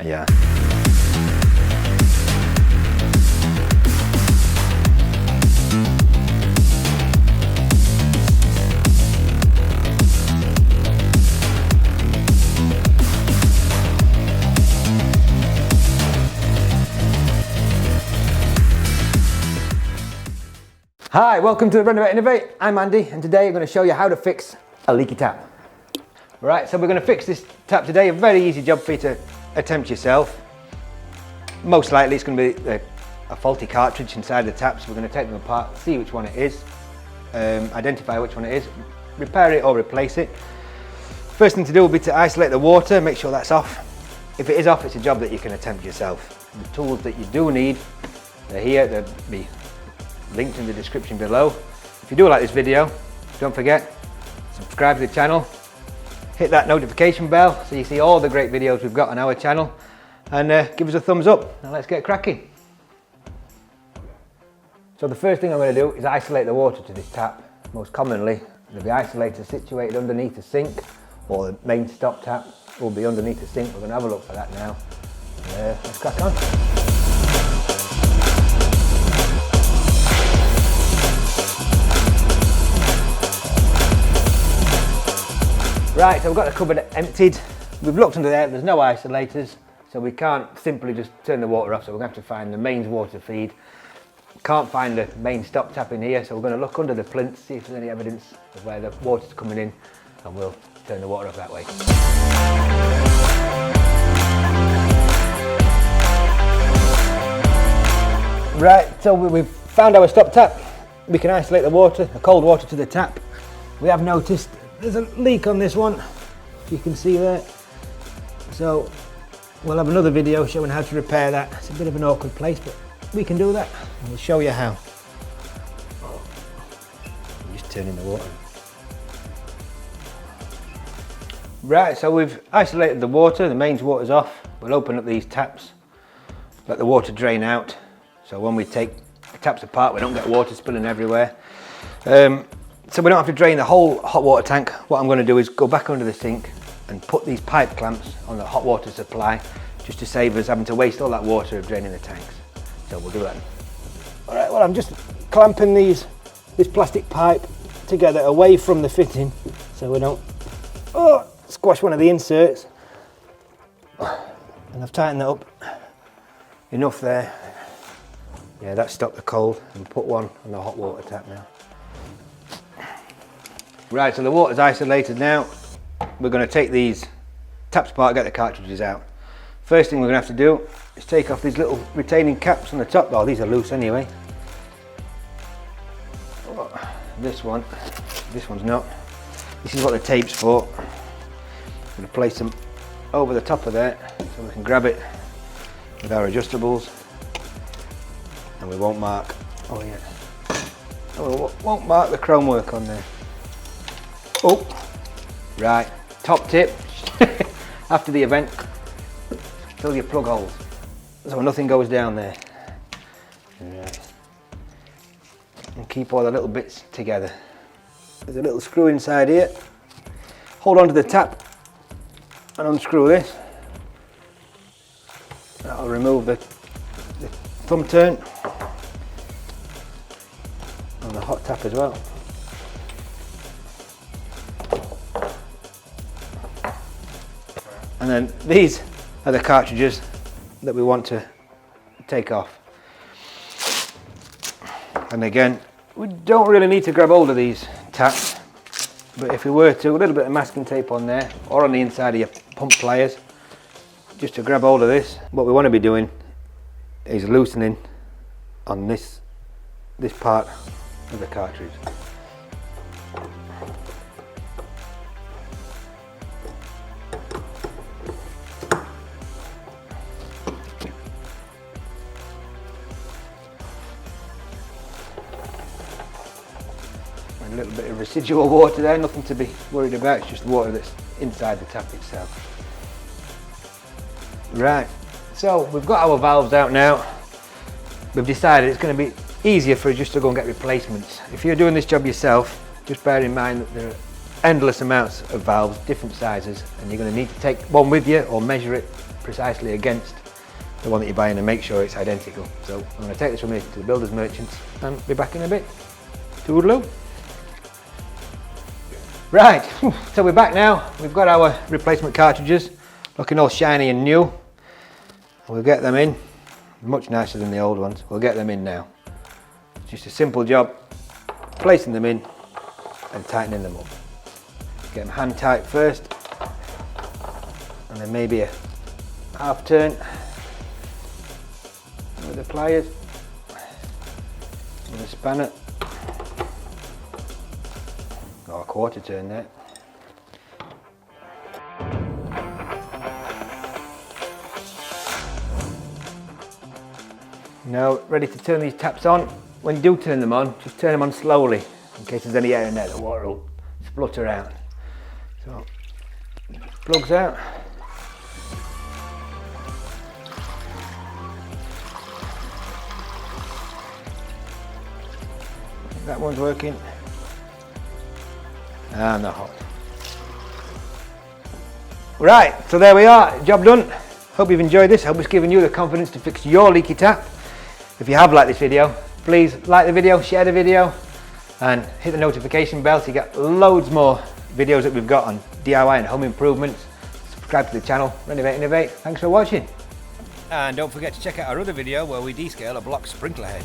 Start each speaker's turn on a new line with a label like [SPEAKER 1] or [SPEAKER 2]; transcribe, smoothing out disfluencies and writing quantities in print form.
[SPEAKER 1] Yeah. Hi, welcome to the Renovate Innovate. I'm Andy, and today I'm going to show you how to fix a leaky tap. Right, so we're going to fix this tap today. A very easy job for you to attempt yourself. Most likely it's going to be a faulty cartridge inside the tap, so we're going to take them apart, see which one it is, identify which one it is, repair it or replace it. First thing to do will be to isolate the water, make sure that's off. If it is off, it's a job that you can attempt yourself. The tools that you do need, they're here, they'll be linked in the description below. If you do like this video, don't forget, subscribe to the channel, hit that notification bell so you see all the great videos we've got on our channel, and give us a thumbs up. Now let's get cracking. So the first thing I'm going to do is isolate the water to this tap. Most commonly, there'll be isolators situated underneath the sink, or the main stop tap will be underneath the sink. We're going to have a look for that now. Let's crack on. Right, so we've got the cupboard emptied. We've looked under there, there's no isolators, so we can't simply just turn the water off, so we're going to have to find the mains water feed. Can't find the main stop tap in here, so we're going to look under the plinth, see if there's any evidence of where the water's coming in, and we'll turn the water off that way. Right, so we've found our stop tap. We can isolate the water, the cold water to the tap. We have noticed there's a leak on this one, you can see there. So we'll have another video showing how to repair that. It's a bit of an awkward place, but we can do that, and we'll show you how. Just turning the water. Right, so we've isolated the water, the mains water's off. We'll open up these taps, let the water drain out, so when we take the taps apart we don't get water spilling everywhere. So we don't have to drain the whole hot water tank. What I'm going to do is go back under the sink and put these pipe clamps on the hot water supply, just to save us having to waste all that water of draining the tanks. So we'll do that. All right, well, I'm just clamping this plastic pipe together away from the fitting so we don't squash one of the inserts. And I've tightened that up enough there. Yeah, that stopped the cold, and put one on the hot water tap now. Right, so the water's isolated now. We're going to take these taps apart, get the cartridges out. First thing we're going to have to do is take off these little retaining caps on the top. Oh, these are loose anyway. This one's not. This is what the tape's for. I'm going to place them over the top of there so we can grab it with our adjustables, and we won't mark. We won't mark the chrome work on there. Oh, right, top tip, after the event, fill your plug holes so nothing goes down there. Right. And keep all the little bits together. There's a little screw inside here. Hold on to the tap and unscrew this. That'll remove the thumb turn on the hot tap as well. And then these are the cartridges that we want to take off. And again, we don't really need to grab hold of these taps, but if we were to, a little bit of masking tape on there or on the inside of your pump pliers, just to grab hold of this. What we want to be doing is loosening on this part of the cartridge. A little bit of residual water there, nothing to be worried about, it's just water that's inside the tap itself. Right, so we've got our valves out now. We've decided it's going to be easier for us just to go and get replacements. If you're doing this job yourself, just bear in mind that there are endless amounts of valves, different sizes, and you're going to need to take one with you or measure it precisely against the one that you're buying and make sure it's identical. So I'm going to take this from here to the builder's merchants and be back in a bit. Toodaloo. Right, so we're back now. We've got our replacement cartridges looking all shiny and new. We'll get them in, much nicer than the old ones. We'll get them in now. It's just a simple job, placing them in and tightening them up. Get them hand tight first, and then maybe a half turn with the pliers, with a spanner, or a quarter turn there. Now ready to turn these taps on. When you do turn them on, just turn them on slowly in case there's any air in there, the water will splutter out. So, plugs out. That one's working. And not hot. Right, so there we are, job done. Hope you've enjoyed this. Hope it's given you the confidence to fix your leaky tap. If you have liked this video, please like the video, share the video, and hit the notification bell to get loads more videos that we've got on DIY and home improvements. Subscribe to the channel, Renovate Innovate. Thanks for watching. And don't forget to check out our other video where we descale a block sprinkler head.